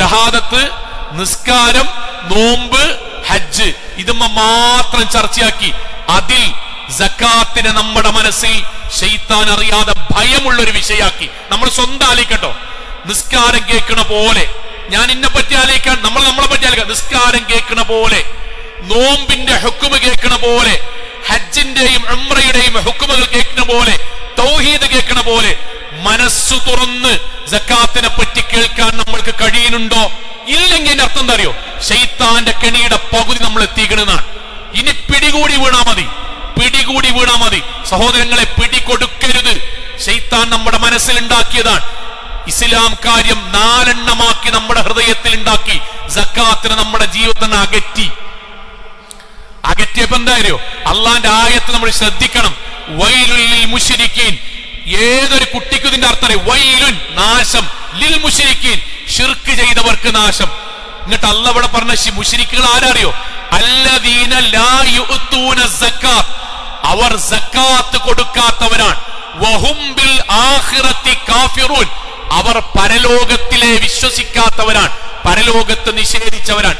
ഷഹാദത്ത്, നിസ്കാരം, നോമ്പ്, ഹജ്ജ് ഇതുമ്മ മാത്രം ചർച്ചയാക്കി. അതിൽ സക്കാത്തിനെ നമ്മുടെ മനസ്സിൽ ശൈത്താൻ അറിയാതെ ഭയമുള്ളൊരു വിഷയാക്കി. നമ്മൾ സ്വന്തം ആലോചിക്കട്ടോ. നിസ്കാരം കേൾക്കണ പോലെ, ഞാൻ ഇന്നെ പറ്റി ആലോചിക്കാൻ, നമ്മളെ പറ്റി ആലോചിക്കാം. നിസ്കാരം കേൾക്കണ പോലെ, നോമ്പിന്റെ ഹുക്കുമ് കേൾക്കണ പോലെ, ഹജ്ജിന്റെയും ഉംറയുടെയും ഹുക്കുമുകൾ കേൾക്കണ പോലെ, തൗഹീദ് കേൾക്കണ പോലെ മനസ്സു തുറന്ന് സക്കാത്തിനെ പറ്റി കേൾക്കാൻ നമ്മൾക്ക് കഴിയുന്നുണ്ടോ? ഇല്ലെങ്കിൽ എന്റെ അർത്ഥം എന്താ അറിയോ? ശൈത്താന്റെ കെണിയുടെ പകുതി നമ്മൾ എത്തിക്കണെന്നാണ്. ഇനി പിടികൂടി വീണാ മതി, പിടികൂടി വീണാ മതി. സഹോദരങ്ങളെ, പിടികൊടുക്കരുത്. ശൈത്താൻ നമ്മുടെ മനസ്സിൽ ഉണ്ടാക്കിയതാണ്. ഇസ്ലാം കാര്യം 4 എണ്ണമാക്കി നമ്മുടെ ഹൃദയത്തിൽ ഉണ്ടാക്കി. സക്കാത്തിനെ നമ്മുടെ ജീവിതത്തിൽ അകറ്റിയപ്പോ എന്തായാലും അള്ളാന്റെ ആയത്ത് നമ്മൾ ശ്രദ്ധിക്കണം. വൈലുൽ ലിൽ മുശ്രിക്കീൻ, ഏതൊരു കുട്ടിക്കും ഇതിന്റെ അർത്ഥം വൈലുൻ നാശം, ലിൽ മുശ്രിക്കീൻ ശിർക്ക് ചെയ്തവർക്ക് നാശം. എന്നിട്ട് അള്ളാഹ് ഇവിടെ പറഞ്ഞ മുശ്രിക്കുകൾ ആരറിയോ? അല്ലദീന ലാ യുഅ്തൂന സക്കാത്ത്, അവർ സക്കാത്ത് കൊടുക്കാത്തവരാണ്. വഹും ബിൽ ആഖിറതി കാഫിറൂൻ, അവർ പരലോകത്തിലെ വിശ്വസിക്കാത്തവരാണ്, പരലോകത്ത് നിഷേധിച്ചവരാണ്.